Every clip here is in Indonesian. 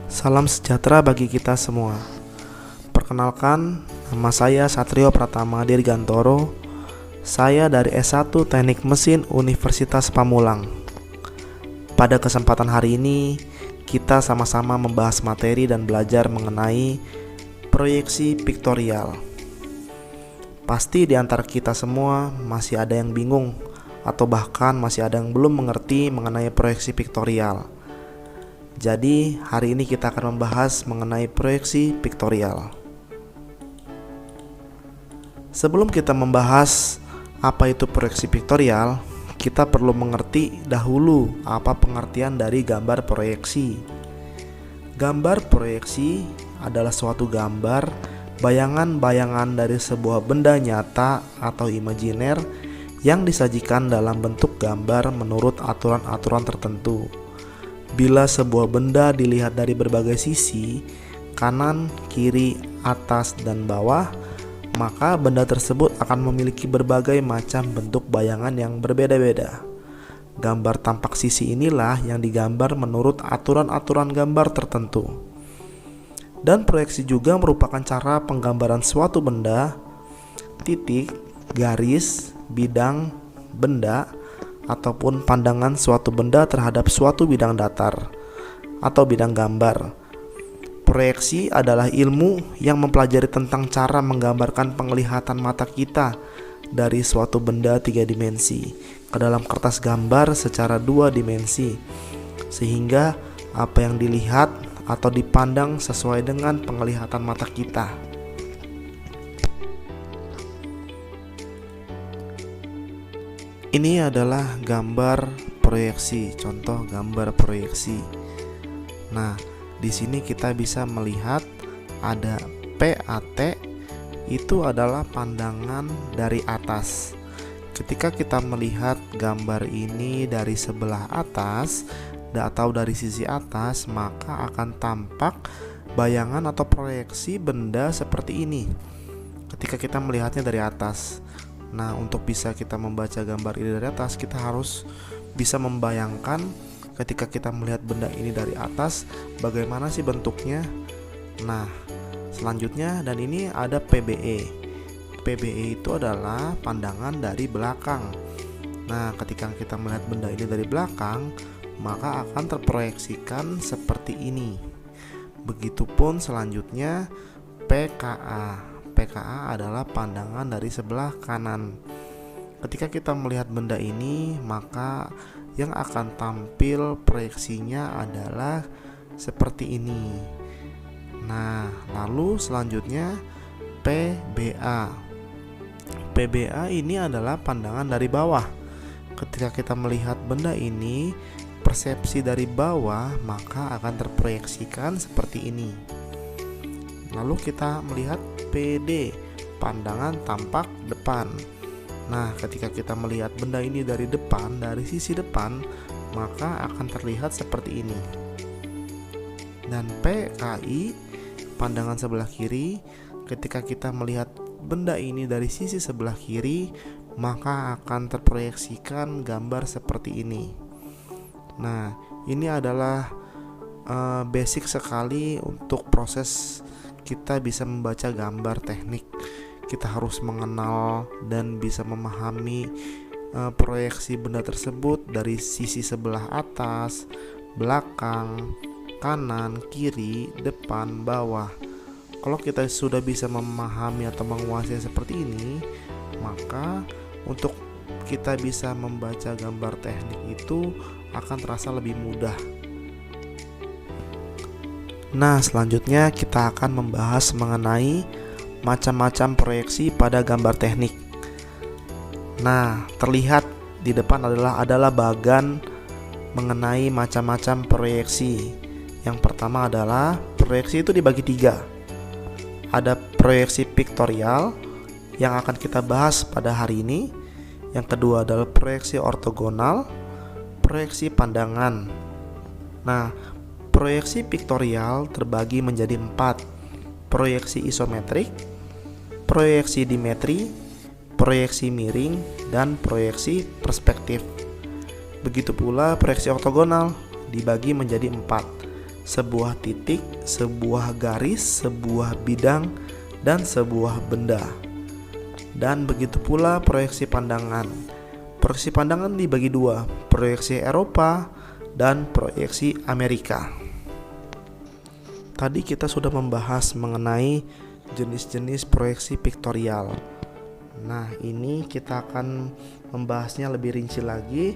Salam sejahtera bagi kita semua. Perkenalkan, nama saya Satrio Pratama Dirgantoro. Saya dari S1 Teknik Mesin Universitas Pamulang. Pada kesempatan hari ini, kita sama-sama membahas materi dan belajar mengenai proyeksi piktorial. Pasti di antara kita semua masih ada yang bingung atau bahkan masih ada yang belum mengerti mengenai proyeksi piktorial. Jadi, hari ini kita akan membahas mengenai proyeksi piktorial. Sebelum kita membahas apa itu proyeksi piktorial, kita perlu mengerti dahulu apa pengertian dari gambar proyeksi. Gambar proyeksi adalah suatu gambar, bayangan-bayangan dari sebuah benda nyata atau imajiner yang disajikan dalam bentuk gambar menurut aturan-aturan tertentu. Bila sebuah benda dilihat dari berbagai sisi, kanan, kiri, atas, dan bawah, maka benda tersebut akan memiliki berbagai macam bentuk bayangan yang berbeda-beda. Gambar tampak sisi inilah yang digambar menurut aturan-aturan gambar tertentu. Dan proyeksi juga merupakan cara penggambaran suatu benda, titik, garis, bidang, benda, ataupun pandangan suatu benda terhadap suatu bidang datar atau bidang gambar. Proyeksi adalah ilmu yang mempelajari tentang cara menggambarkan penglihatan mata kita dari suatu benda 3 dimensi ke dalam kertas gambar secara 2 dimensi, sehingga apa yang dilihat atau dipandang sesuai dengan penglihatan mata kita. Ini adalah gambar proyeksi, contoh gambar proyeksi. Nah, di sini kita bisa melihat ada PAT, itu adalah pandangan dari atas. Ketika kita melihat gambar ini dari sebelah atas atau dari sisi atas, maka akan tampak bayangan atau proyeksi benda seperti ini ketika kita melihatnya dari atas. Nah, untuk bisa kita membaca gambar ini dari atas, kita harus bisa membayangkan ketika kita melihat benda ini dari atas, bagaimana sih bentuknya. Nah, selanjutnya, dan ini ada PBE. PBE itu adalah pandangan dari belakang. Nah, ketika kita melihat benda ini dari belakang, maka akan terproyeksikan seperti ini. Begitupun selanjutnya PKA. PKA adalah pandangan dari sebelah kanan. Ketika kita melihat benda ini, maka yang akan tampil proyeksinya adalah seperti ini. Nah, lalu selanjutnya PBA. PBA ini adalah pandangan dari bawah. Ketika kita melihat benda ini, persepsi dari bawah maka akan terproyeksikan seperti ini. Lalu kita melihat PD, pandangan tampak depan. Nah, ketika kita melihat benda ini dari depan, dari sisi depan, maka akan terlihat seperti ini. Dan PKI, pandangan sebelah kiri, ketika kita melihat benda ini dari sisi sebelah kiri, maka akan terproyeksikan gambar seperti ini. Nah, ini adalah basic sekali untuk proses kita bisa membaca gambar teknik. Kita harus mengenal dan bisa memahami proyeksi benda tersebut dari sisi sebelah atas, belakang, kanan, kiri, depan, bawah. Kalau kita sudah bisa memahami atau menguasai seperti ini, maka untuk kita bisa membaca gambar teknik itu akan terasa lebih mudah. Nah, selanjutnya kita akan membahas mengenai macam-macam proyeksi pada gambar teknik. Nah, terlihat di depan adalah bagan mengenai macam-macam proyeksi. Yang pertama adalah proyeksi itu dibagi 3. Ada proyeksi piktorial yang akan kita bahas pada hari ini. Yang kedua adalah proyeksi ortogonal, proyeksi pandangan. Nah, proyeksi piktorial terbagi menjadi 4: proyeksi isometrik, proyeksi dimetri, proyeksi miring, dan proyeksi perspektif. Begitu pula proyeksi ortogonal dibagi menjadi 4: sebuah titik, sebuah garis, sebuah bidang, dan sebuah benda. Dan begitu pula proyeksi pandangan. Proyeksi pandangan dibagi dua, proyeksi Eropa dan proyeksi Amerika. Tadi kita sudah membahas mengenai jenis-jenis proyeksi piktorial. Nah, ini kita akan membahasnya lebih rinci lagi,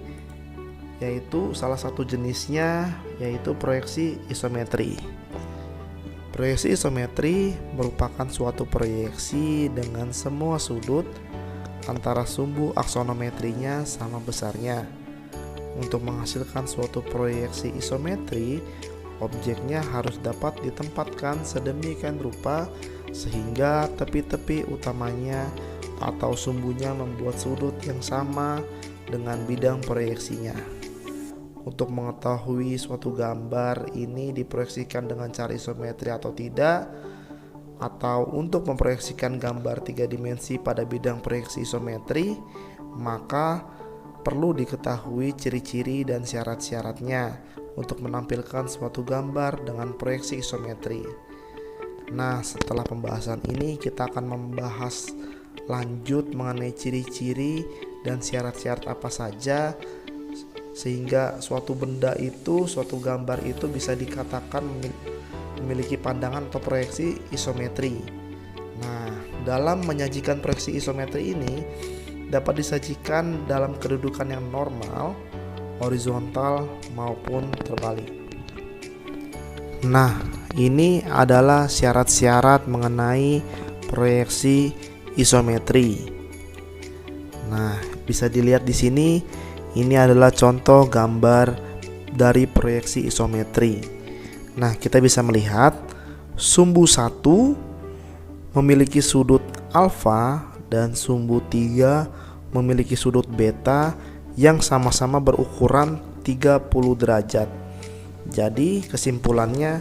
yaitu salah satu jenisnya yaitu proyeksi isometri. Proyeksi isometri merupakan suatu proyeksi dengan semua sudut antara sumbu aksonometrinya sama besarnya. Untuk menghasilkan suatu proyeksi isometri, objeknya harus dapat ditempatkan sedemikian rupa sehingga tepi-tepi utamanya atau sumbunya membuat sudut yang sama dengan bidang proyeksinya. Untuk mengetahui suatu gambar ini diproyeksikan dengan cara isometri atau tidak, atau untuk memproyeksikan gambar 3 dimensi pada bidang proyeksi isometri, maka perlu diketahui ciri-ciri dan syarat-syaratnya untuk menampilkan suatu gambar dengan proyeksi isometri. Nah, setelah pembahasan ini kita akan membahas lanjut mengenai ciri-ciri dan syarat-syarat apa saja sehingga suatu benda itu, suatu gambar itu bisa dikatakan memiliki pandangan atau proyeksi isometri. Nah, dalam menyajikan proyeksi isometri ini dapat disajikan dalam kedudukan yang normal, horizontal maupun terbalik. Nah, ini adalah syarat-syarat mengenai proyeksi isometri. Nah, bisa dilihat di sini. Ini adalah contoh gambar dari proyeksi isometri. Nah, kita bisa melihat sumbu 1 memiliki sudut alfa dan sumbu 3 memiliki sudut beta yang sama-sama berukuran 30 derajat. Jadi, kesimpulannya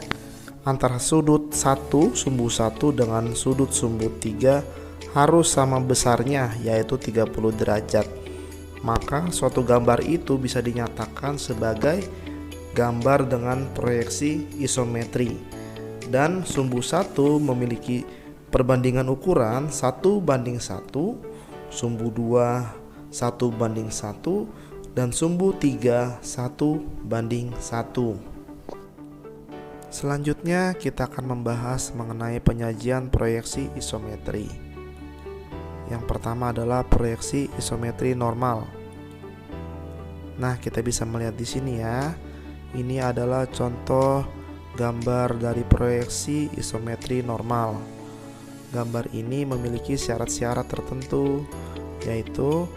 antara sudut 1 sumbu 1 dengan sudut sumbu 3 harus sama besarnya, yaitu 30 derajat. Maka suatu gambar itu bisa dinyatakan sebagai gambar dengan proyeksi isometri. Dan sumbu 1 memiliki perbandingan ukuran 1:1, sumbu 2 1:1, dan sumbu 3 1:1. Selanjutnya kita akan membahas mengenai penyajian proyeksi isometri. Yang pertama adalah proyeksi isometri normal. Nah, kita bisa melihat di sini ya. Ini adalah contoh gambar dari proyeksi isometri normal. Gambar ini memiliki syarat-syarat tertentu, yaitu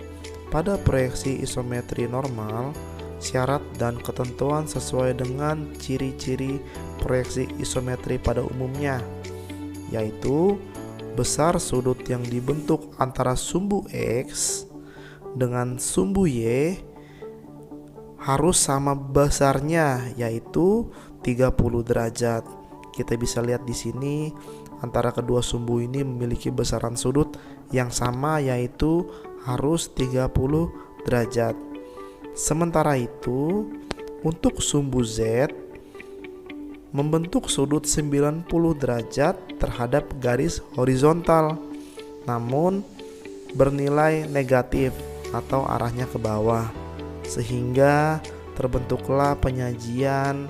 pada proyeksi isometri normal, syarat dan ketentuan sesuai dengan ciri-ciri proyeksi isometri pada umumnya, yaitu besar sudut yang dibentuk antara sumbu X dengan sumbu Y harus sama besarnya, yaitu 30 derajat. Kita bisa lihat di sini antara kedua sumbu ini memiliki besaran sudut yang sama, yaitu harus 30 derajat. Sementara itu, untuk sumbu Z membentuk sudut 90 derajat terhadap garis horizontal, namun bernilai negatif atau arahnya ke bawah, sehingga terbentuklah penyajian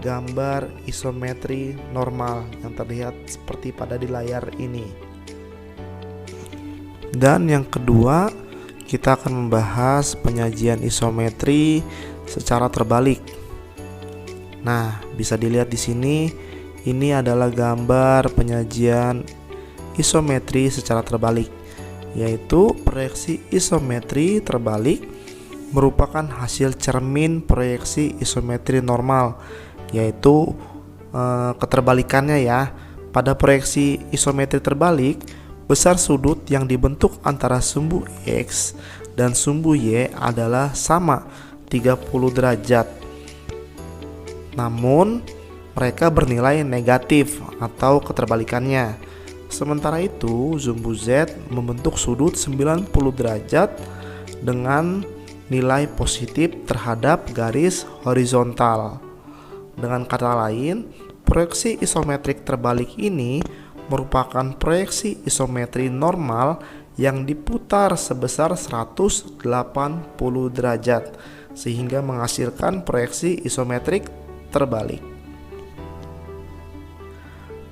gambar isometri normal yang terlihat seperti pada di layar ini. Dan yang kedua, kita akan membahas penyajian isometri secara terbalik. Nah, bisa dilihat di sini, ini adalah gambar penyajian isometri secara terbalik, yaitu proyeksi isometri terbalik merupakan hasil cermin proyeksi isometri normal, yaitu keterbalikannya ya. Pada proyeksi isometri terbalik, besar sudut yang dibentuk antara sumbu X dan sumbu Y adalah sama 30 derajat. Namun mereka bernilai negatif atau keterbalikannya. Sementara itu, sumbu Z membentuk sudut 90 derajat dengan nilai positif terhadap garis horizontal. Dengan kata lain, proyeksi isometrik terbalik ini merupakan proyeksi isometri normal yang diputar sebesar 180 derajat sehingga menghasilkan proyeksi isometrik terbalik.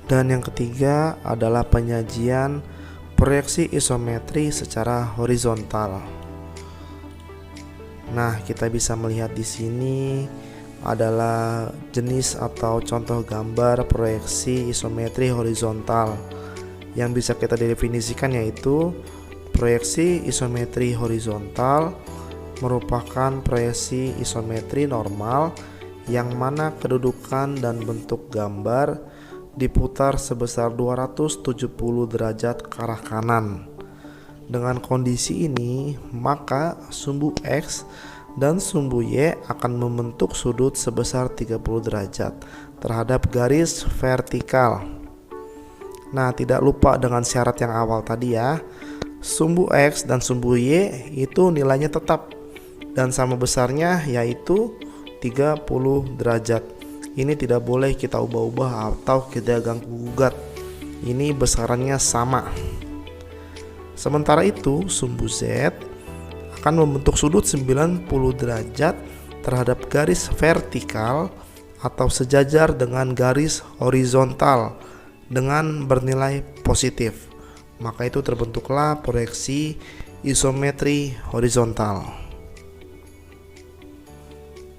Dan yang ketiga adalah penyajian proyeksi isometri secara horizontal. Nah, kita bisa melihat di sini adalah jenis atau contoh gambar proyeksi isometri horizontal yang bisa kita definisikan, yaitu proyeksi isometri horizontal merupakan proyeksi isometri normal yang mana kedudukan dan bentuk gambar diputar sebesar 270 derajat ke arah kanan. Dengan kondisi ini, maka sumbu X dan sumbu Y akan membentuk sudut sebesar 30 derajat terhadap garis vertikal. Nah, tidak lupa dengan syarat yang awal tadi ya. Sumbu X dan sumbu Y itu nilainya tetap dan sama besarnya, yaitu 30 derajat. Ini tidak boleh kita ubah-ubah atau kita ganggu-gugat. Ini besarannya sama. Sementara itu, sumbu Z akan membentuk sudut 90 derajat terhadap garis vertikal atau sejajar dengan garis horizontal dengan bernilai positif. Maka itu terbentuklah proyeksi isometri horizontal.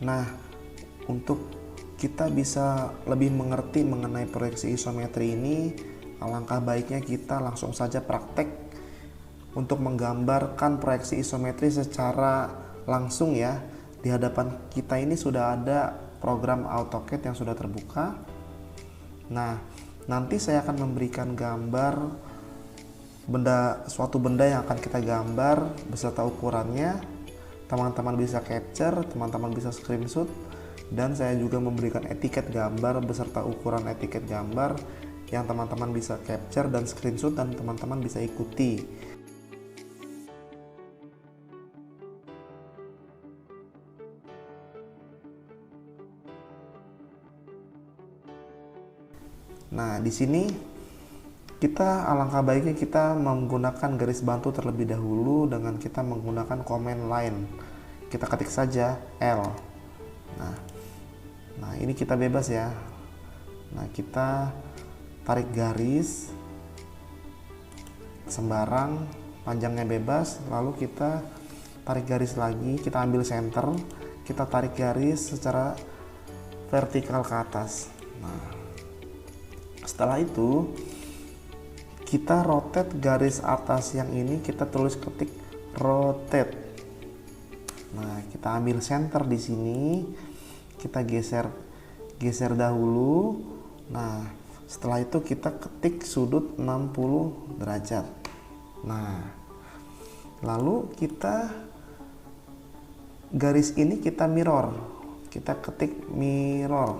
Nah, untuk kita bisa lebih mengerti mengenai proyeksi isometri ini, alangkah baiknya kita langsung saja praktek untuk menggambarkan proyeksi isometri secara langsung ya. Di hadapan kita ini sudah ada program AutoCAD yang sudah terbuka. Nah, nanti saya akan memberikan gambar suatu benda yang akan kita gambar beserta ukurannya. Teman-teman bisa capture, teman-teman bisa screenshot, dan saya juga memberikan etiket gambar beserta ukuran etiket gambar yang teman-teman bisa capture dan screenshot dan teman-teman bisa ikuti. Nah, di sini kita alangkah baiknya kita menggunakan garis bantu terlebih dahulu dengan kita menggunakan command line. Kita ketik saja L. Nah, ini kita bebas ya. Nah, kita tarik garis sembarang, panjangnya bebas, lalu kita tarik garis lagi, kita ambil center, kita tarik garis secara vertikal ke atas. Nah, setelah itu kita rotate garis atas yang ini, kita tulis ketik rotate. Nah, kita ambil center di sini, kita geser dahulu. Nah, setelah itu kita ketik sudut 60 derajat. Nah, lalu kita garis ini kita mirror, kita ketik mirror.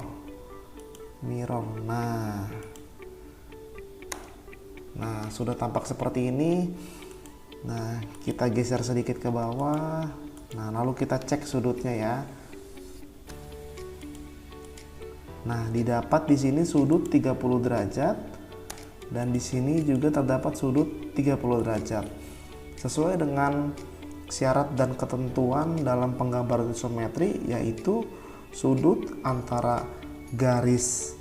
Nah, sudah tampak seperti ini. Nah, kita geser sedikit ke bawah. Nah, lalu kita cek sudutnya ya. Nah, didapat di sini sudut 30 derajat dan di sini juga terdapat sudut 30 derajat. Sesuai dengan syarat dan ketentuan dalam penggambaran isometri, yaitu sudut antara garis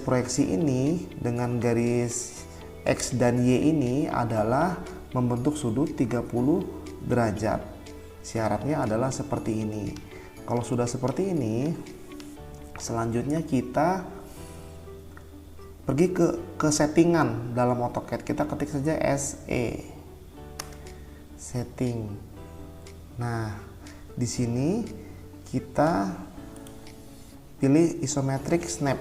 proyeksi ini dengan garis X dan Y ini adalah membentuk sudut 30 derajat. Syaratnya adalah seperti ini. Kalau sudah seperti ini, selanjutnya kita pergi ke settingan dalam AutoCAD. Kita ketik saja SE setting. Nah, di sini kita pilih isometric snap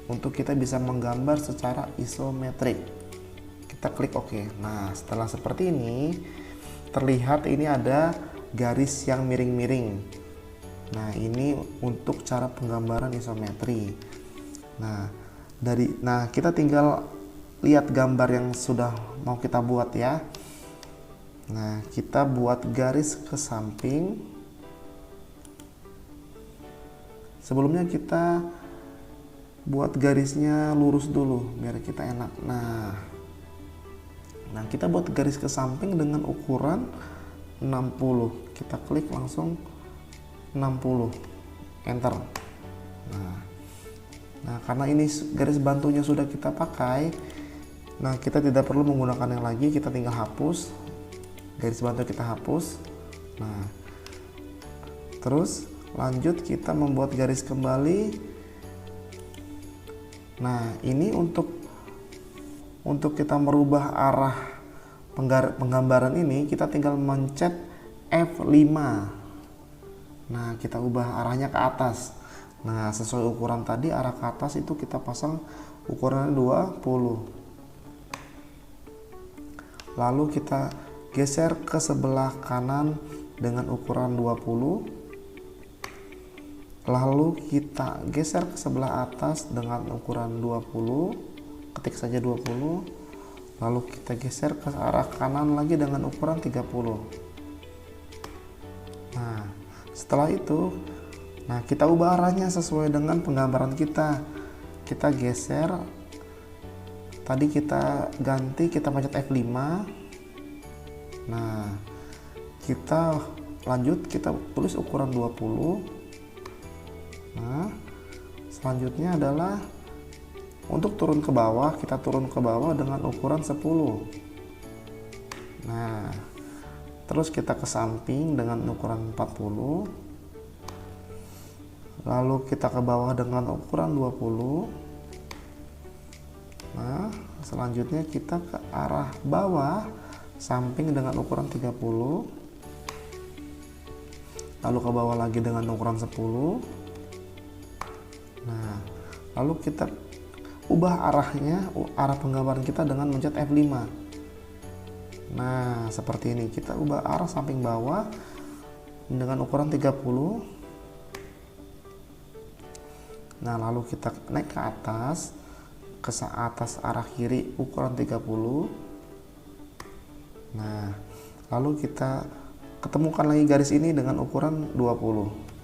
untuk kita bisa menggambar secara isometrik. Kita klik OK. Nah, setelah seperti ini terlihat ini ada garis yang miring-miring. Nah, ini untuk cara penggambaran isometri. Nah, kita tinggal lihat gambar yang sudah mau kita buat ya. Nah, kita buat garis ke samping. Sebelumnya kita buat garisnya lurus dulu biar kita enak. Nah, kita buat garis ke samping dengan ukuran 60. Kita klik langsung 60, enter. Nah, karena ini garis bantunya sudah kita pakai, nah kita tidak perlu menggunakan yang lagi, kita tinggal hapus garis bantu, kita hapus. Nah, terus lanjut kita membuat garis kembali. Nah, ini untuk kita merubah arah penggambaran ini, kita tinggal mencet F5. Nah, kita ubah arahnya ke atas. Nah, sesuai ukuran tadi, arah ke atas itu kita pasang ukurannya 20. Lalu kita geser ke sebelah kanan dengan ukuran 20. Lalu kita geser ke sebelah atas dengan ukuran 20, ketik saja 20. Lalu kita geser ke arah kanan lagi dengan ukuran 30. Nah, setelah itu, nah kita ubah arahnya sesuai dengan penggambaran kita. Kita geser, tadi kita ganti, kita pencet F5. Nah, kita lanjut, kita tulis ukuran 20. Nah, selanjutnya adalah untuk turun ke bawah, kita turun ke bawah dengan ukuran 10. Nah, terus kita ke samping dengan ukuran 40. Lalu kita ke bawah dengan ukuran 20. Nah, selanjutnya kita ke arah bawah samping dengan ukuran 30. Lalu ke bawah lagi dengan ukuran 10. Nah, lalu kita ubah arahnya, arah penggambaran kita dengan mencet F5. Nah, seperti ini. Kita ubah arah samping bawah dengan ukuran 30. Nah, lalu kita naik ke atas, ke atas arah kiri ukuran 30. Nah, lalu kita ketemukan lagi garis ini dengan ukuran 20.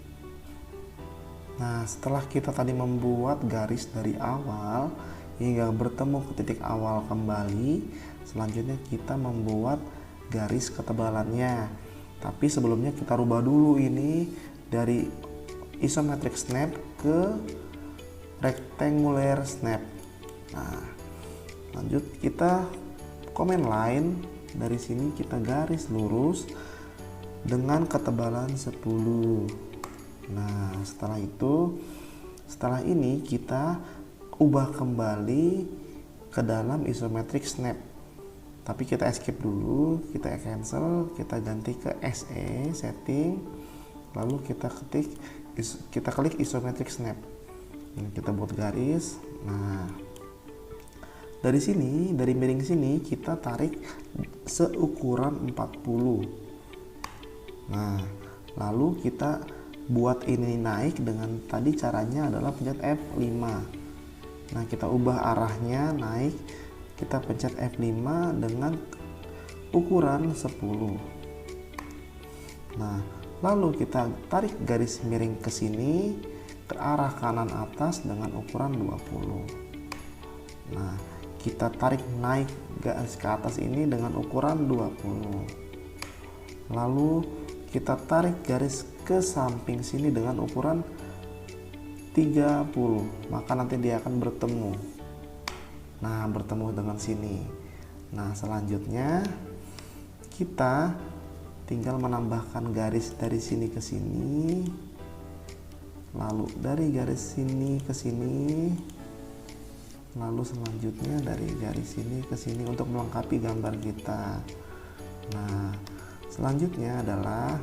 Nah, setelah kita tadi membuat garis dari awal hingga bertemu ke titik awal kembali, selanjutnya kita membuat garis ketebalannya. Tapi sebelumnya kita rubah dulu ini dari isometric snap ke rectangular snap. Nah, lanjut kita comment line, dari sini kita garis lurus dengan ketebalan 10. Nah, setelah ini kita ubah kembali ke dalam isometric snap. Tapi kita escape dulu, kita cancel, kita ganti ke SE setting, lalu kita klik isometric snap. Nah, kita buat garis. Nah, dari sini, dari miring sini kita tarik seukuran 40. Nah, lalu kita buat ini naik dengan tadi caranya adalah pencet F5. Nah, kita ubah arahnya naik, kita pencet F5 dengan ukuran 10. Nah, lalu kita tarik garis miring ke sini ke arah kanan atas dengan ukuran 20. Nah, kita tarik naik garis ke atas ini dengan ukuran 20. Lalu kita tarik garis ke samping sini dengan ukuran 30, maka nanti dia akan bertemu. Nah, bertemu dengan sini. Nah, selanjutnya kita tinggal menambahkan garis dari sini ke sini, lalu dari garis sini ke sini, lalu selanjutnya dari garis sini ke sini untuk melengkapi gambar kita. Nah, selanjutnya adalah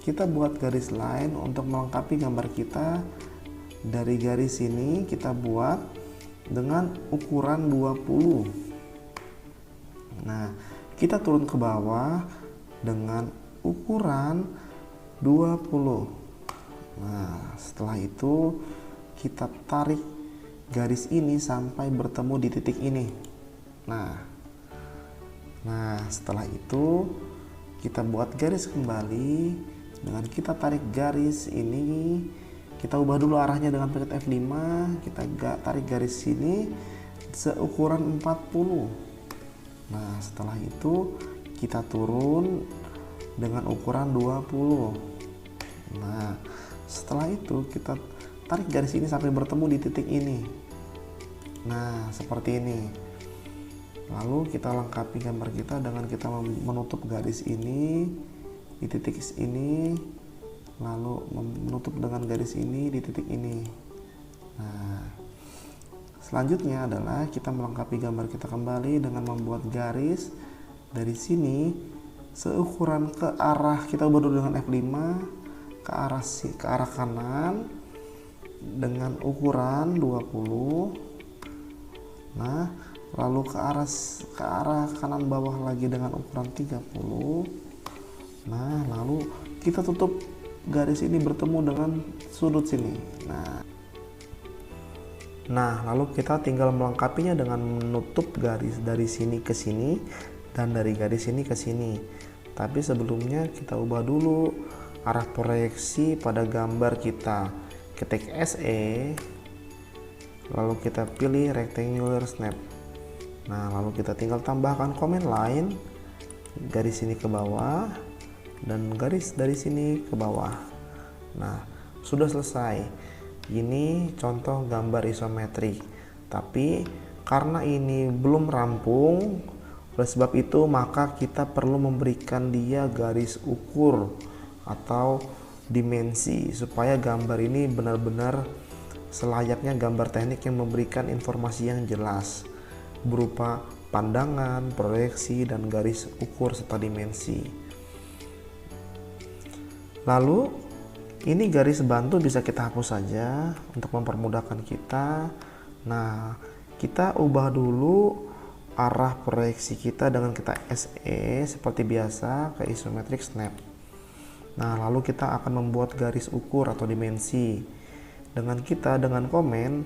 kita buat garis lain untuk melengkapi gambar kita. Dari garis ini kita buat dengan ukuran 20. Nah, kita turun ke bawah dengan ukuran 20. Nah, setelah itu kita tarik garis ini sampai bertemu di titik ini. Nah, setelah itu kita buat garis kembali dengan kita tarik garis ini Kita ubah dulu arahnya dengan pencet F5, kita tarik garis sini seukuran 40. Nah, setelah itu kita turun dengan ukuran 20. Nah, setelah itu kita tarik garis ini sampai bertemu di titik ini. Nah, seperti ini. Lalu kita lengkapi gambar kita dengan kita menutup garis ini di titik ini, lalu menutup dengan garis ini di titik ini. Nah, selanjutnya adalah kita melengkapi gambar kita kembali dengan membuat garis dari sini seukuran ke arah, kita ubah dulu dengan F5 ke arah kanan dengan ukuran 20. Nah, lalu ke arah kanan bawah lagi dengan ukuran 30. Nah, lalu kita tutup garis ini bertemu dengan sudut sini. Nah, lalu kita tinggal melengkapinya dengan menutup garis dari sini ke sini dan dari garis ini ke sini. Tapi sebelumnya kita ubah dulu arah proyeksi pada gambar kita. Ketik SE, lalu kita pilih rectangular snap. Nah, lalu kita tinggal tambahkan comment line, garis ini ke bawah dan garis dari sini ke bawah. Nah, sudah selesai. Ini contoh gambar isometrik. Tapi karena ini belum rampung, oleh sebab itu maka kita perlu memberikan dia garis ukur atau dimensi supaya gambar ini benar-benar selayaknya gambar teknik yang memberikan informasi yang jelas berupa pandangan, proyeksi, dan garis ukur serta dimensi. Lalu ini garis bantu bisa kita hapus saja untuk mempermudahkan kita. Nah, kita ubah dulu arah proyeksi kita dengan kita SE seperti biasa ke isometric snap. Nah, lalu kita akan membuat garis ukur atau dimensi dengan komen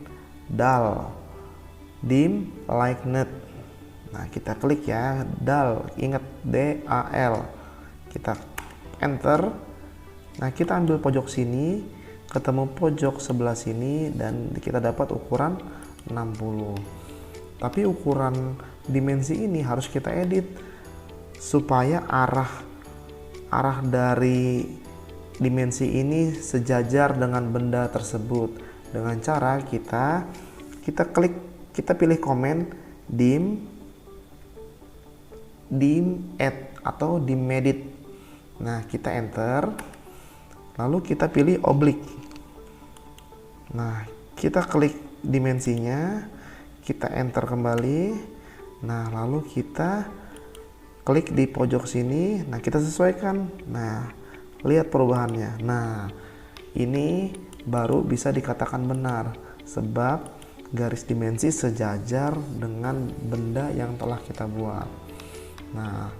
dal dim likened. Nah, kita klik ya, dal, ingat DAL, kita enter. Nah, kita ambil pojok sini, ketemu pojok sebelah sini, dan kita dapat ukuran 60. Tapi ukuran dimensi ini harus kita edit supaya arah dari dimensi ini sejajar dengan benda tersebut. Dengan cara kita pilih komen dim add atau dim edit. Nah, kita enter. Lalu kita pilih oblique. Nah, kita klik dimensinya, kita enter kembali. Nah, lalu kita klik di pojok sini. Nah, kita sesuaikan. Nah, lihat perubahannya. Nah, ini baru bisa dikatakan benar sebab garis dimensi sejajar dengan benda yang telah kita buat. Nah,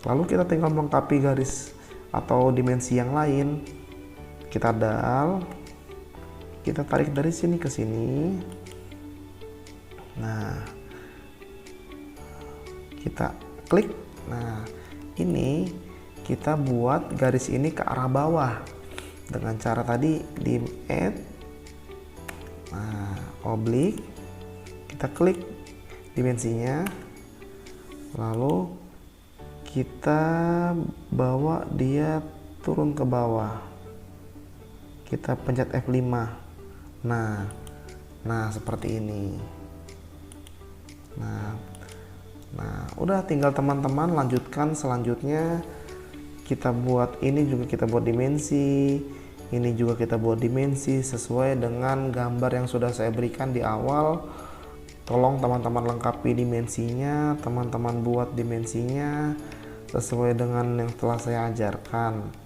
lalu kita tinggal melengkapi garis atau dimensi yang lain. Kita dal, kita tarik dari sini ke sini. Nah, kita klik. Nah, ini kita buat garis ini ke arah bawah dengan cara tadi dim add. Nah, oblique, kita klik dimensinya, lalu kita bawa dia turun ke bawah. Kita pencet F5. Nah, seperti ini. Nah, udah tinggal teman-teman lanjutkan selanjutnya. Kita buat ini juga, kita buat dimensi. Ini juga kita buat dimensi sesuai dengan gambar yang sudah saya berikan di awal. Tolong teman-teman lengkapi dimensinya, teman-teman buat dimensinya sesuai dengan yang telah saya ajarkan.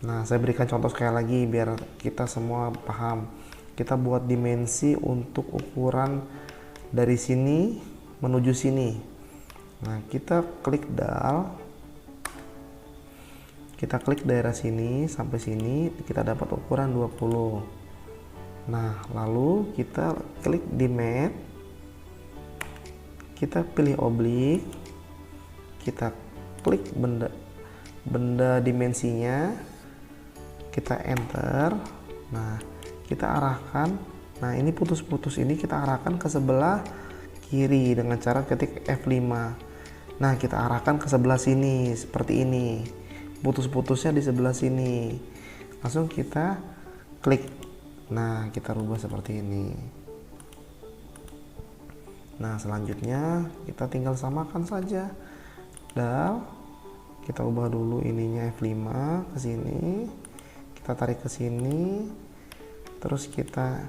Nah, saya berikan contoh sekali lagi biar kita semua paham. Kita buat dimensi untuk ukuran dari sini menuju sini. Nah, kita klik dal. Kita klik daerah sini sampai sini, kita dapat ukuran 20. Nah, lalu kita klik di mat. Kita pilih oblique. Kita klik benda dimensinya. Kita enter. Nah, kita arahkan. Nah, ini putus-putus ini kita arahkan ke sebelah kiri dengan cara ketik F5. Nah, kita arahkan ke sebelah sini seperti ini. Putus-putusnya di sebelah sini. Langsung kita klik. Nah, kita rubah seperti ini. Nah, selanjutnya kita tinggal samakan saja. Dan kita ubah dulu ininya F5 ke sini. Kita tarik ke sini. Terus kita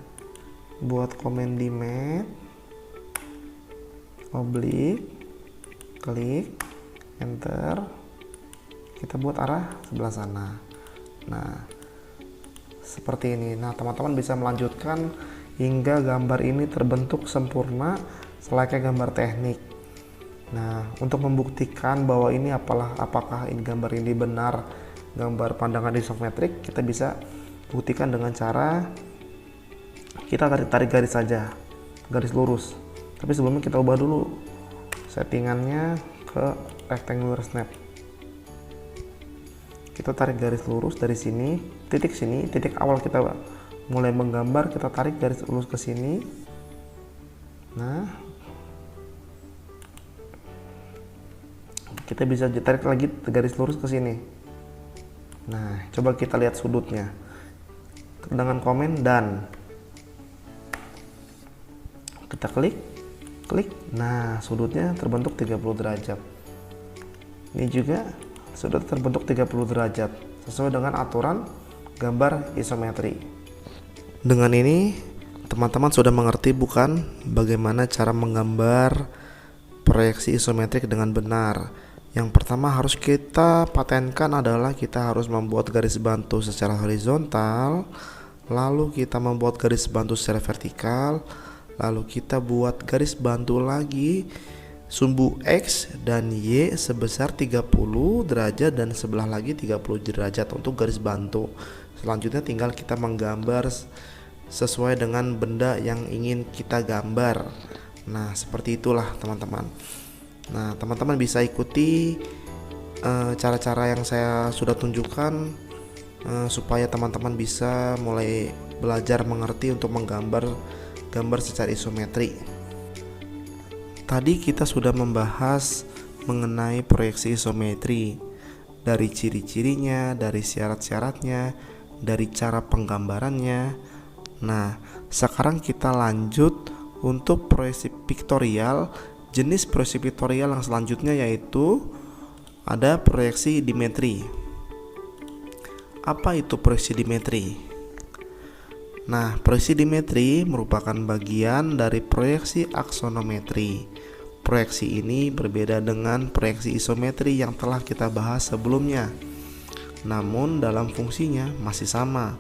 buat komen di mat, oblik, klik, enter. Kita buat arah sebelah sana. Nah, seperti ini. Nah, teman-teman bisa melanjutkan hingga gambar ini terbentuk sempurna selayaknya gambar teknik. Nah, untuk membuktikan bahwa ini apakah ini gambar ini benar gambar pandangan isometrik, kita bisa buktikan dengan cara kita tarik garis saja, garis lurus. Tapi sebelumnya kita ubah dulu settingannya ke rectangular snap. Kita tarik garis lurus dari sini, titik awal kita mulai menggambar, kita tarik garis lurus ke sini. Nah, kita bisa tarik lagi garis lurus ke sini. Nah, coba kita lihat sudutnya dengan komen dan kita klik. Nah, sudutnya terbentuk 30 derajat. Ini juga sudah terbentuk 30 derajat sesuai dengan aturan gambar isometri. Dengan ini teman-teman sudah mengerti bukan bagaimana cara menggambar proyeksi isometrik dengan benar. Yang pertama harus kita patenkan adalah kita harus membuat garis bantu secara horizontal, lalu kita membuat garis bantu secara vertikal, lalu kita buat garis bantu lagi sumbu X dan Y sebesar 30 derajat dan sebelah lagi 30 derajat untuk garis bantu. Selanjutnya tinggal kita menggambar sesuai dengan benda yang ingin kita gambar. Nah, seperti itulah teman-teman. Nah, teman-teman bisa ikuti cara-cara yang saya sudah tunjukkan supaya teman-teman bisa mulai belajar mengerti untuk menggambar gambar secara isometri. Tadi kita sudah membahas mengenai proyeksi isometri, dari ciri-cirinya, dari syarat-syaratnya, dari cara penggambarannya. Nah, sekarang kita lanjut untuk proyeksi piktorial. Jenis proyeksi piktorial yang selanjutnya yaitu ada proyeksi dimetri. Apa itu proyeksi dimetri? Nah, proyeksi dimetri merupakan bagian dari proyeksi aksonometri. Proyeksi ini berbeda dengan proyeksi isometri yang telah kita bahas sebelumnya. Namun dalam fungsinya masih sama,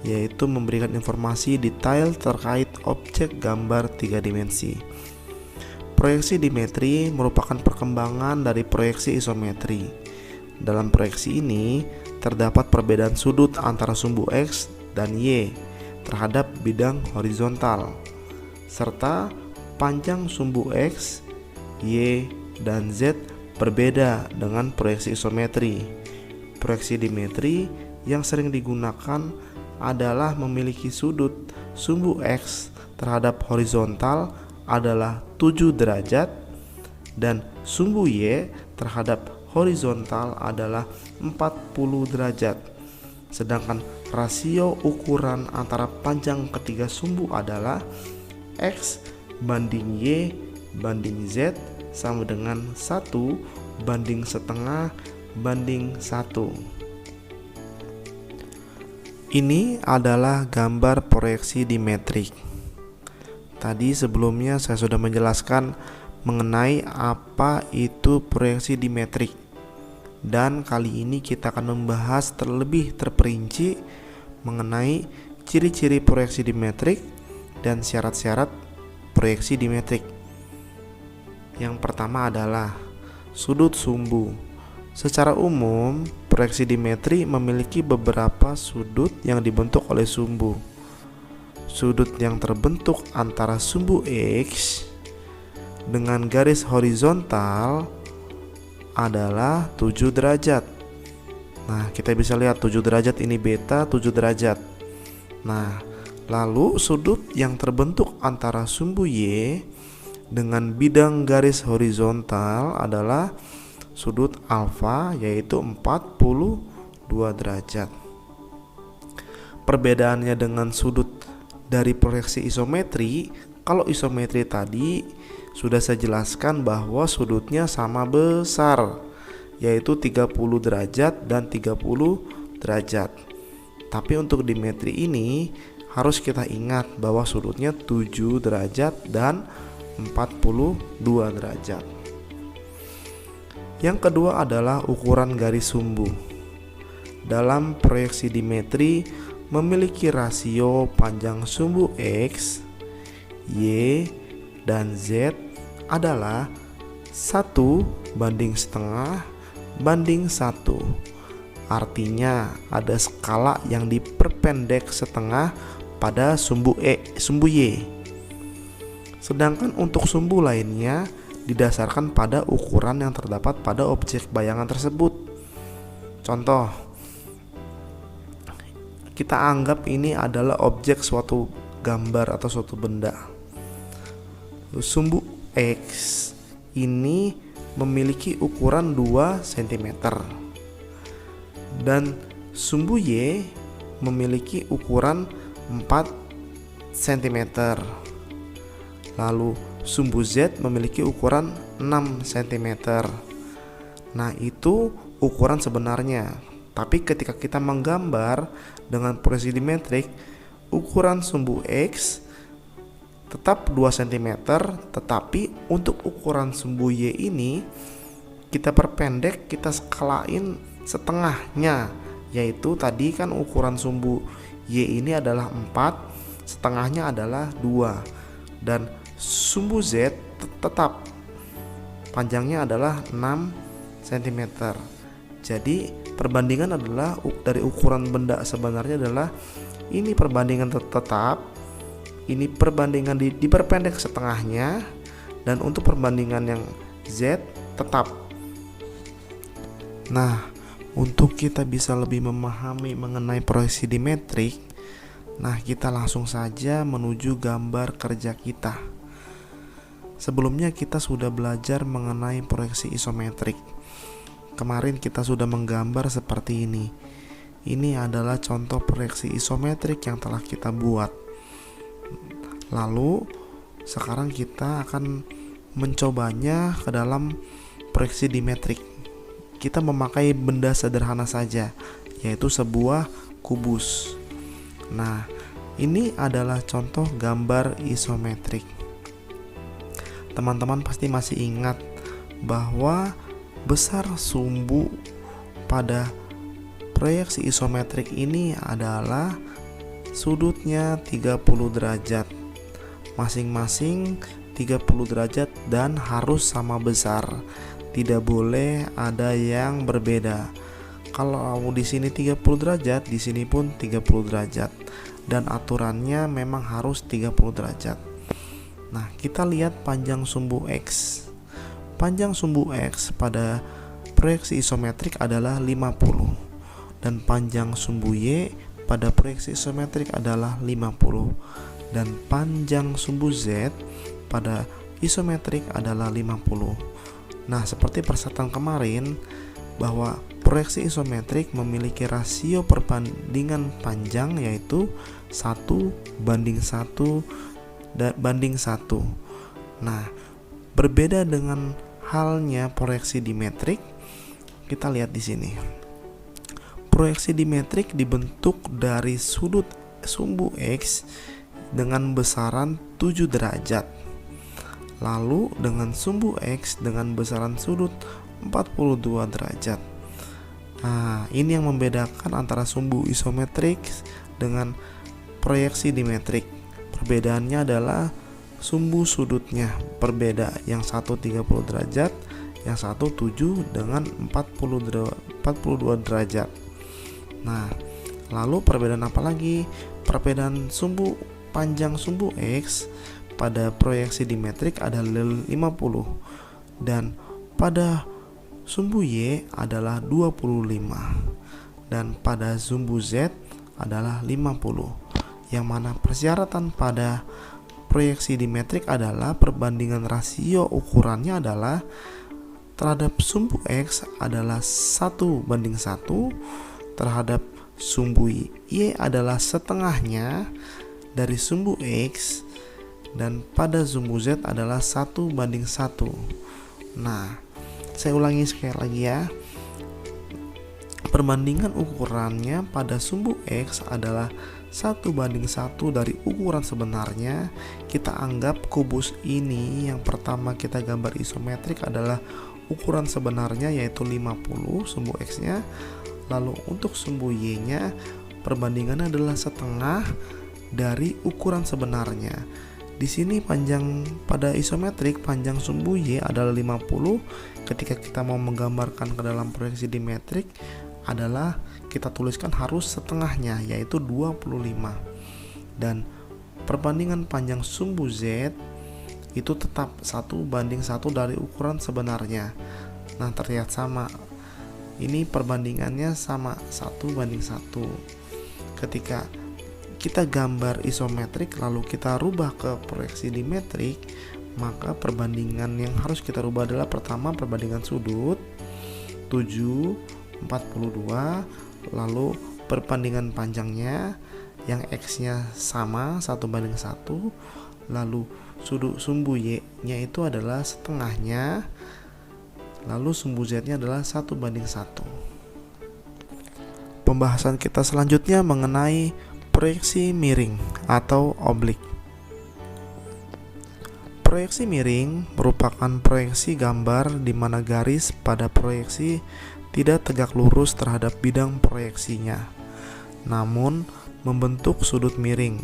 yaitu memberikan informasi detail terkait objek gambar 3 dimensi. Proyeksi dimetri merupakan perkembangan dari proyeksi isometri. Dalam proyeksi ini terdapat perbedaan sudut antara sumbu X dan Y terhadap bidang horizontal, serta panjang sumbu X, Y, dan Z berbeda dengan proyeksi isometri. Proyeksi dimetri yang sering digunakan adalah memiliki sudut sumbu X terhadap horizontal adalah 7 derajat dan sumbu Y terhadap horizontal adalah 40 derajat. Sedangkan rasio ukuran antara panjang ketiga sumbu adalah X banding Y banding Z sama dengan 1 banding setengah banding 1. Ini adalah gambar proyeksi dimetrik. Tadi sebelumnya saya sudah menjelaskan mengenai apa itu proyeksi dimetrik. Dan kali ini kita akan membahas terlebih terperinci mengenai ciri-ciri proyeksi dimetrik dan syarat-syarat proyeksi dimetrik. Yang pertama adalah sudut sumbu. Secara umum, proyeksi dimetri memiliki beberapa sudut yang dibentuk oleh sumbu. Sudut yang terbentuk antara sumbu X dengan garis horizontal adalah 7 derajat. Nah, kita bisa lihat 7 derajat ini beta 7 derajat. Nah, Lalu sudut yang terbentuk antara sumbu Y dengan bidang garis horizontal adalah sudut alfa, yaitu 42 derajat. Perbedaannya dengan sudut dari proyeksi isometri, kalau isometri tadi sudah saya jelaskan bahwa sudutnya sama besar, yaitu 30 derajat dan 30 derajat. Tapi untuk dimetri ini harus kita ingat bahwa sudutnya 7 derajat dan 42 derajat. Yang kedua adalah ukuran garis sumbu. Dalam proyeksi dimetri memiliki rasio panjang sumbu X, Y, dan Z adalah 1:1 Artinya ada skala yang diperpendek setengah pada sumbu Y. Sedangkan untuk sumbu lainnya didasarkan pada ukuran yang terdapat pada objek bayangan tersebut. Contoh, kita anggap ini adalah objek suatu gambar atau suatu benda. Sumbu X ini memiliki ukuran 2 cm dan sumbu Y memiliki ukuran 4 cm. Lalu sumbu Z memiliki ukuran 6 cm. Nah, itu ukuran sebenarnya. Tapi ketika kita menggambar dengan proyeksi dimetrik, ukuran sumbu X tetap 2 cm, tetapi untuk ukuran sumbu Y ini kita perpendek, kita skalain setengahnya, yaitu tadi kan ukuran sumbu Y ini adalah 4, setengahnya adalah 2, dan sumbu Z tetap panjangnya adalah 6 cm. Jadi perbandingan adalah dari ukuran benda sebenarnya adalah ini perbandingan tetap, ini perbandingan diperpendek setengahnya, dan untuk perbandingan yang Z tetap. Nah, untuk kita bisa lebih memahami mengenai proyeksi dimetrik, nah kita langsung saja menuju gambar kerja kita. Sebelumnya kita sudah belajar mengenai proyeksi isometrik. Kemarin kita sudah menggambar seperti ini. Ini adalah contoh proyeksi isometrik yang telah kita buat. Lalu sekarang kita akan mencobanya ke dalam proyeksi dimetrik. Kita memakai benda sederhana saja, yaitu sebuah kubus. Nah, ini adalah contoh gambar isometrik. Teman-teman pasti masih ingat bahwa besar sumbu pada proyeksi isometrik ini adalah sudutnya 30 derajat. Masing-masing 30 derajat dan harus sama besar. Tidak boleh ada yang berbeda. Kalau di sini 30 derajat, di sini pun 30 derajat. Dan aturannya memang harus 30 derajat. Nah, kita lihat panjang sumbu X. Panjang sumbu X pada proyeksi isometrik adalah 50. Dan panjang sumbu Y pada proyeksi isometrik adalah 50. Dan panjang sumbu Z pada isometrik adalah 50. Nah, seperti persatuan kemarin bahwa proyeksi isometrik memiliki rasio perbandingan panjang yaitu 1:1. Nah, berbeda dengan halnya proyeksi dimetrik, kita lihat di sini. Proyeksi dimetrik dibentuk dari sudut sumbu X dengan besaran 7 derajat. Lalu dengan sumbu X dengan besaran sudut 42 derajat. Nah, ini yang membedakan antara sumbu isometrik dengan proyeksi dimetrik. Perbedaannya adalah sumbu sudutnya berbeda, yang satu 30 derajat, yang satu 7 dengan 42 derajat. Nah, lalu perbedaan apa lagi? Perbedaan panjang sumbu X pada proyeksi dimetrik adalah 50 dan pada sumbu Y adalah 25 dan pada sumbu Z adalah 50. yang mana persyaratan pada proyeksi dimetrik adalah perbandingan rasio ukurannya adalah terhadap sumbu X adalah 1:1, terhadap sumbu Y adalah setengahnya dari sumbu X, dan pada sumbu Z adalah 1:1. Nah, saya ulangi sekali lagi ya. Perbandingan ukurannya pada sumbu X adalah 1:1 dari ukuran sebenarnya. Kita anggap kubus ini yang pertama kita gambar isometrik adalah ukuran sebenarnya, yaitu 50 sumbu X-nya. Lalu untuk sumbu Y-nya perbandingannya adalah setengah dari ukuran sebenarnya. Di sini panjang pada isometrik, panjang sumbu Y adalah 50. Ketika kita mau menggambarkan ke dalam proyeksi dimetrik adalah kita tuliskan harus setengahnya, yaitu 25. Dan perbandingan panjang sumbu Z itu tetap 1:1 dari ukuran sebenarnya. Nah, terlihat sama. Ini perbandingannya sama, 1:1. Ketika kita gambar isometrik lalu kita rubah ke proyeksi dimetrik, maka perbandingan yang harus kita rubah adalah pertama perbandingan sudut 7:42, lalu perbandingan panjangnya yang X-nya sama 1:1, lalu sudut sumbu Y-nya itu adalah setengahnya, lalu sumbu Z-nya adalah 1:1. Pembahasan kita selanjutnya mengenai proyeksi miring atau oblik. Proyeksi miring merupakan proyeksi gambar di mana garis pada proyeksi tidak tegak lurus terhadap bidang proyeksinya, namun membentuk sudut miring.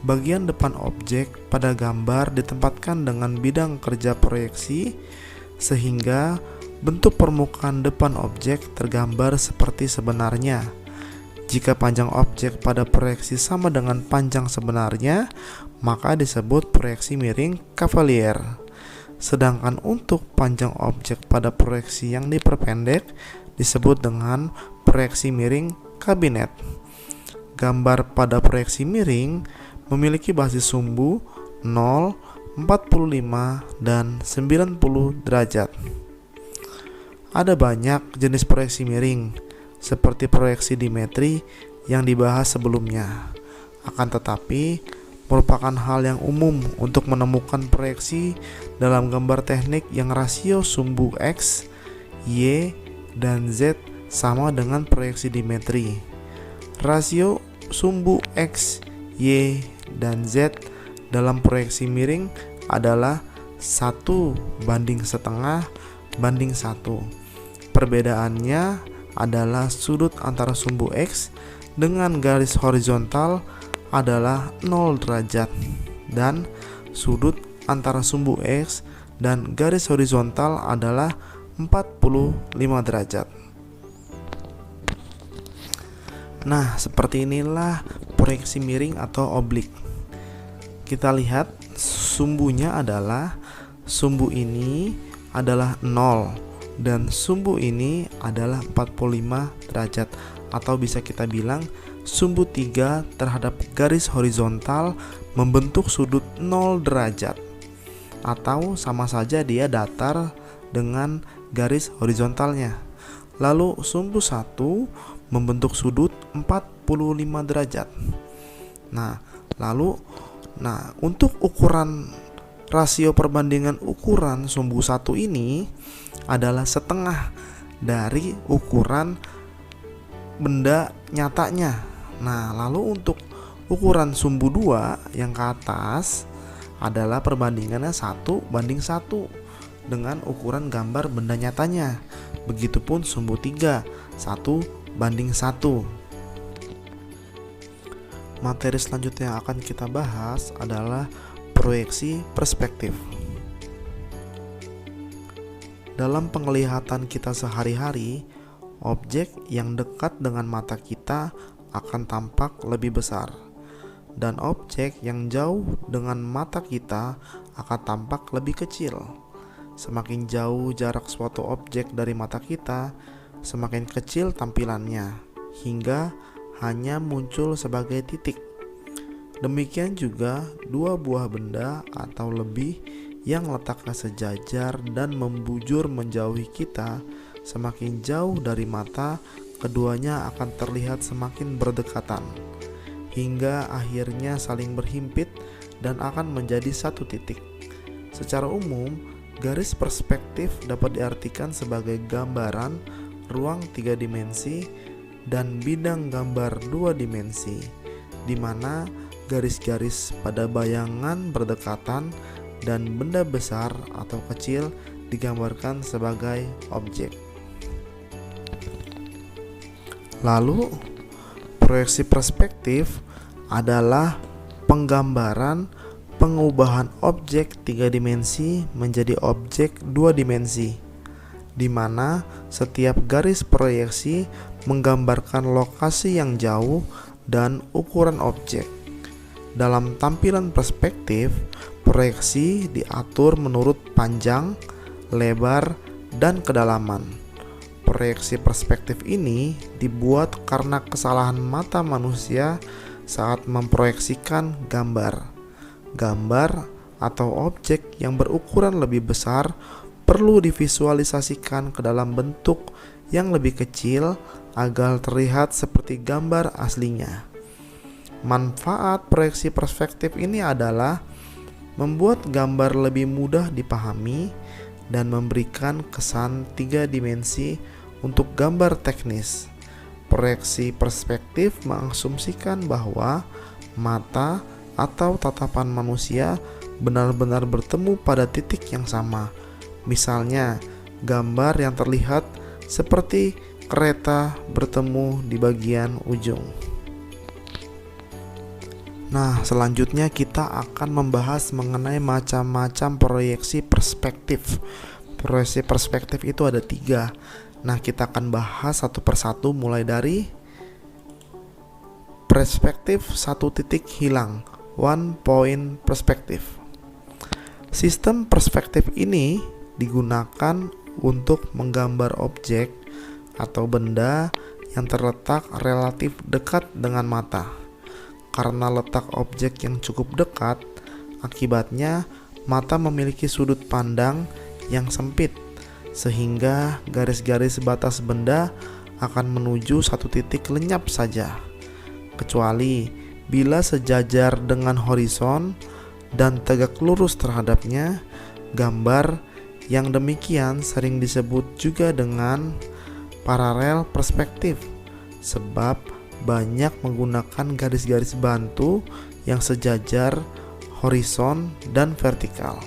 Bagian depan objek pada gambar ditempatkan dengan bidang kerja proyeksi sehingga bentuk permukaan depan objek tergambar seperti sebenarnya. Jika panjang objek pada proyeksi sama dengan panjang sebenarnya, maka disebut proyeksi miring Cavalier. Sedangkan untuk panjang objek pada proyeksi yang diperpendek disebut dengan proyeksi miring kabinet. Gambar pada proyeksi miring memiliki basis sumbu 0, 45, dan 90 derajat. Ada banyak jenis proyeksi miring seperti proyeksi dimetri yang dibahas sebelumnya. Akan tetapi, merupakan hal yang umum untuk menemukan proyeksi dalam gambar teknik yang rasio sumbu X, Y, dan Z sama dengan proyeksi dimetri. Rasio sumbu X, Y, dan Z dalam proyeksi miring adalah 1:1. Perbedaannya adalah sudut antara sumbu X dengan garis horizontal adalah 0 derajat dan sudut antara sumbu X dan garis horizontal adalah 45 derajat. Nah, seperti inilah proyeksi miring atau oblik. Kita lihat sumbunya adalah sumbu ini adalah 0 dan sumbu ini adalah 45 derajat, atau bisa kita bilang sumbu 3 terhadap garis horizontal membentuk sudut 0 derajat, atau sama saja dia datar dengan garis horizontalnya. Lalu sumbu 1 membentuk sudut 45 derajat. Nah, untuk ukuran rasio perbandingan ukuran sumbu 1 ini adalah setengah dari ukuran benda nyatanya. Nah, lalu untuk ukuran sumbu 2 yang ke atas adalah perbandingannya 1:1 dengan ukuran gambar benda nyatanya. Begitupun sumbu 3 1:1. Materi selanjutnya yang akan kita bahas adalah proyeksi perspektif. Dalam penglihatan kita sehari-hari, objek yang dekat dengan mata kita akan tampak lebih besar, dan objek yang jauh dengan mata kita akan tampak lebih kecil. Semakin jauh jarak suatu objek dari mata kita, semakin kecil tampilannya, hingga hanya muncul sebagai titik. Demikian juga dua buah benda atau lebih yang letaknya sejajar dan membujur menjauhi kita, semakin jauh dari mata, keduanya akan terlihat semakin berdekatan, hingga akhirnya saling berhimpit dan akan menjadi satu titik. Secara umum, garis perspektif dapat diartikan sebagai gambaran ruang 3 dimensi dan bidang gambar 2 dimensi, di mana garis-garis pada bayangan berdekatan dan benda besar atau kecil digambarkan sebagai objek. Lalu, proyeksi perspektif adalah penggambaran pengubahan objek 3 dimensi menjadi objek 2 dimensi, di mana setiap garis proyeksi menggambarkan lokasi yang jauh dan ukuran objek. Dalam tampilan perspektif, proyeksi diatur menurut panjang, lebar, dan kedalaman. Proyeksi perspektif ini dibuat karena kesalahan mata manusia saat memproyeksikan gambar. Gambar atau objek yang berukuran lebih besar perlu divisualisasikan ke dalam bentuk yang lebih kecil agar terlihat seperti gambar aslinya. Manfaat proyeksi perspektif ini adalah membuat gambar lebih mudah dipahami dan memberikan kesan 3 dimensi untuk gambar teknis. Proyeksi perspektif mengasumsikan bahwa mata atau tatapan manusia benar-benar bertemu pada titik yang sama. Misalnya, gambar yang terlihat seperti kereta bertemu di bagian ujung. Nah, selanjutnya kita akan membahas mengenai macam-macam proyeksi perspektif. Proyeksi perspektif itu ada 3. Nah, kita akan bahas satu persatu mulai dari perspektif satu titik hilang, one point perspektif. Sistem perspektif ini digunakan untuk menggambar objek atau benda yang terletak relatif dekat dengan mata. Karena letak objek yang cukup dekat, akibatnya mata memiliki sudut pandang yang sempit, sehingga garis-garis batas benda akan menuju satu titik lenyap saja. Kecuali bila sejajar dengan horizon dan tegak lurus terhadapnya, gambar yang demikian sering disebut juga dengan paralel perspektif, sebab banyak menggunakan garis-garis bantu yang sejajar, horizon, dan vertikal.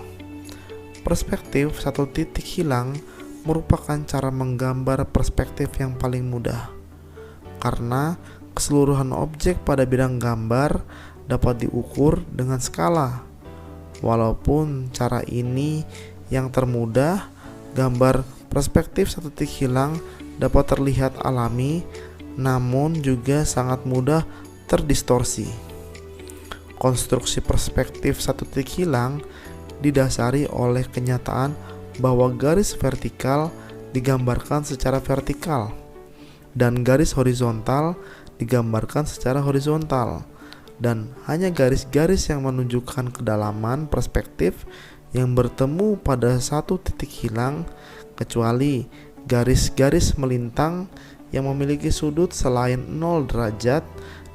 Perspektif satu titik hilang merupakan cara menggambar perspektif yang paling mudah, karena keseluruhan objek pada bidang gambar dapat diukur dengan skala. Walaupun cara ini yang termudah, gambar perspektif satu titik hilang dapat terlihat alami, namun juga sangat mudah terdistorsi. Konstruksi perspektif satu titik hilang didasari oleh kenyataan bahwa garis vertikal digambarkan secara vertikal dan garis horizontal digambarkan secara horizontal, dan hanya garis-garis yang menunjukkan kedalaman perspektif yang bertemu pada satu titik hilang, kecuali garis-garis melintang yang memiliki sudut selain 0 derajat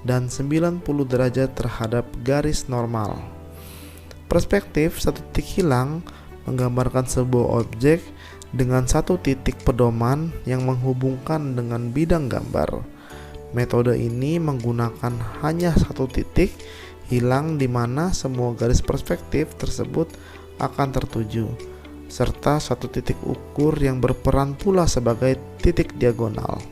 dan 90 derajat terhadap garis normal. Perspektif satu titik hilang menggambarkan sebuah objek dengan satu titik pedoman yang menghubungkan dengan bidang gambar. Metode ini menggunakan hanya satu titik hilang di mana semua garis perspektif tersebut akan tertuju, serta satu titik ukur yang berperan pula sebagai titik diagonal.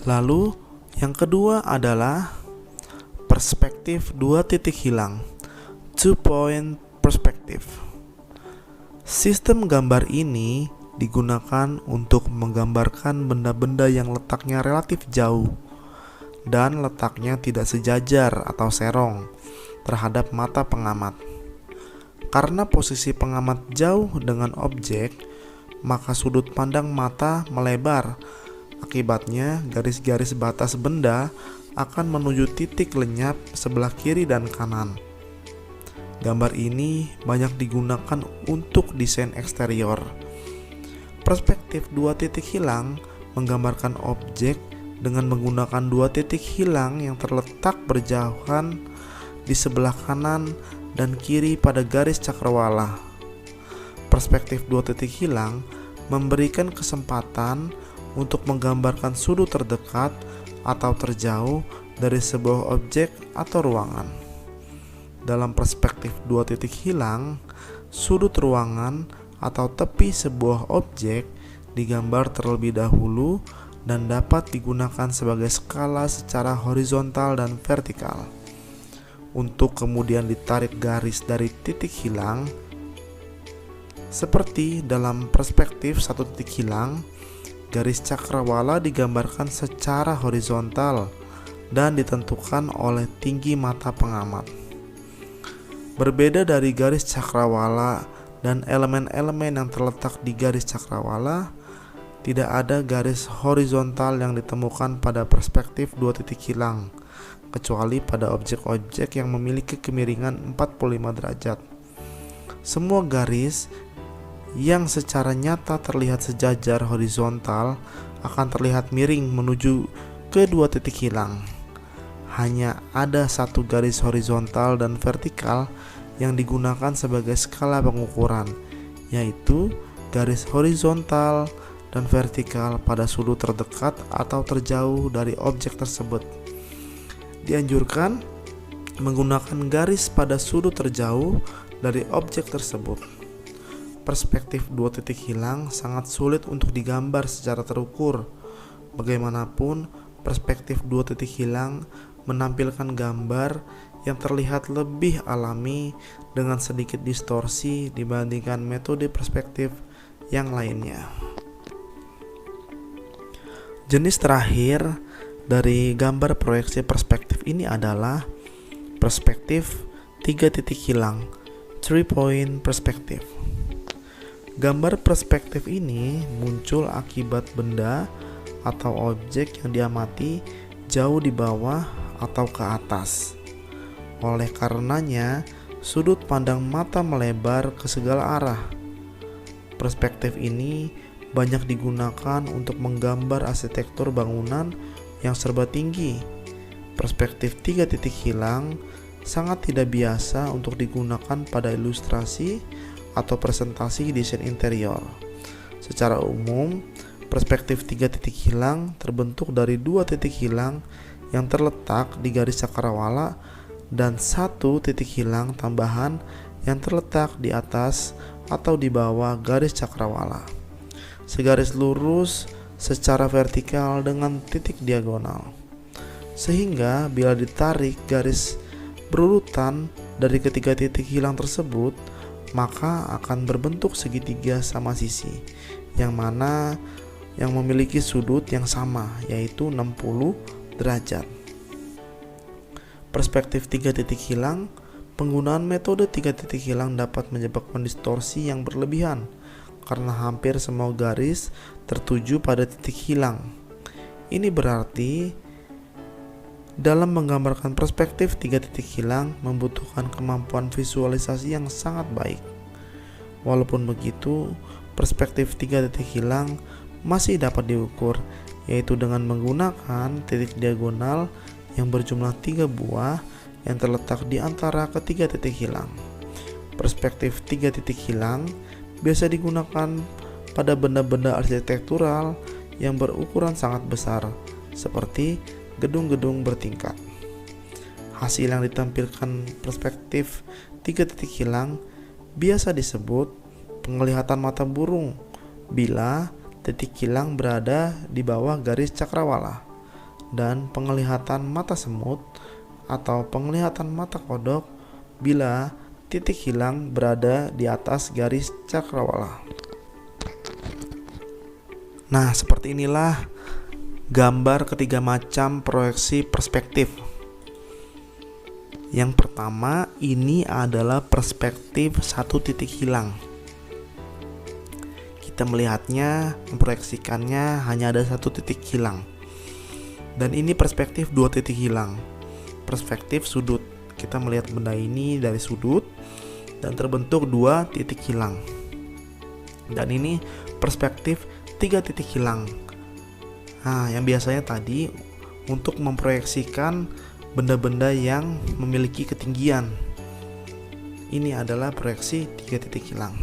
Lalu yang kedua adalah perspektif 2 titik hilang, 2 point perspective. Sistem gambar ini digunakan untuk menggambarkan benda-benda yang letaknya relatif jauh dan letaknya tidak sejajar atau serong terhadap mata pengamat. Karena posisi pengamat jauh dengan objek, maka sudut pandang mata melebar. Akibatnya, garis-garis batas benda akan menuju titik lenyap sebelah kiri dan kanan. Gambar ini banyak digunakan untuk desain eksterior. Perspektif dua titik hilang menggambarkan objek dengan menggunakan dua titik hilang yang terletak berjauhan di sebelah kanan dan kiri pada garis cakrawala. Perspektif dua titik hilang memberikan kesempatan untuk menggambarkan sudut terdekat atau terjauh dari sebuah objek atau ruangan. Dalam perspektif dua titik hilang, sudut ruangan atau tepi sebuah objek digambar terlebih dahulu dan dapat digunakan sebagai skala secara horizontal dan vertikal. Untuk kemudian ditarik garis dari titik hilang, seperti dalam perspektif satu titik hilang, garis cakrawala digambarkan secara horizontal dan ditentukan oleh tinggi mata pengamat. Berbeda dari garis cakrawala dan elemen-elemen yang terletak di garis cakrawala, tidak ada garis horizontal yang ditemukan pada perspektif dua titik hilang, kecuali pada objek-objek yang memiliki kemiringan 45 derajat. Semua garis yang secara nyata terlihat sejajar horizontal akan terlihat miring menuju ke dua titik hilang. Hanya ada satu garis horizontal dan vertikal yang digunakan sebagai skala pengukuran, yaitu garis horizontal dan vertikal pada sudut terdekat atau terjauh dari objek tersebut. Dianjurkan menggunakan garis pada sudut terjauh dari objek tersebut. Perspektif dua titik hilang sangat sulit untuk digambar secara terukur. Bagaimanapun, perspektif dua titik hilang menampilkan gambar yang terlihat lebih alami dengan sedikit distorsi dibandingkan metode perspektif yang lainnya. Jenis terakhir dari gambar proyeksi perspektif ini adalah perspektif 3 titik hilang, 3 point perspektif. Gambar perspektif ini muncul akibat benda atau objek yang diamati jauh di bawah atau ke atas. Oleh karenanya, sudut pandang mata melebar ke segala arah. Perspektif ini banyak digunakan untuk menggambar arsitektur bangunan yang serba tinggi. Perspektif 3 titik hilang sangat tidak biasa untuk digunakan pada ilustrasi atau presentasi desain interior. Secara umum, perspektif 3 titik hilang terbentuk dari 2 titik hilang yang terletak di garis cakrawala dan 1 titik hilang tambahan yang terletak di atas atau di bawah garis cakrawala. Segaris lurus secara vertikal dengan titik diagonal. Sehingga bila ditarik garis berurutan dari ketiga titik hilang tersebut, maka akan berbentuk segitiga sama sisi, yang mana yang memiliki sudut yang sama, yaitu 60 derajat. Perspektif 3 titik hilang, penggunaan metode 3 titik hilang dapat menyebabkan distorsi yang berlebihan karena hampir semua garis tertuju pada titik hilang. Ini berarti dalam menggambarkan perspektif 3 titik hilang membutuhkan kemampuan visualisasi yang sangat baik. Walaupun begitu, perspektif 3 titik hilang masih dapat diukur, yaitu dengan menggunakan titik diagonal yang berjumlah 3 buah yang terletak di antara ketiga titik hilang. Perspektif 3 titik hilang biasa digunakan pada benda-benda arsitektural yang berukuran sangat besar, seperti gedung-gedung bertingkat. Hasil yang ditampilkan perspektif 3 titik hilang biasa disebut penglihatan mata burung bila titik hilang berada di bawah garis cakrawala, dan penglihatan mata semut atau penglihatan mata kodok bila titik hilang berada di atas garis cakrawala. Nah, seperti inilah gambar ketiga macam proyeksi perspektif. Yang pertama, ini adalah perspektif 1 titik hilang. Kita melihatnya, memproyeksikannya hanya ada 1 titik hilang. Dan ini perspektif dua titik hilang. Perspektif sudut. Kita melihat benda ini dari sudut dan terbentuk dua titik hilang. Dan ini perspektif tiga titik hilang. Nah, yang biasanya tadi untuk memproyeksikan benda-benda yang memiliki ketinggian. Ini adalah proyeksi tiga titik hilang.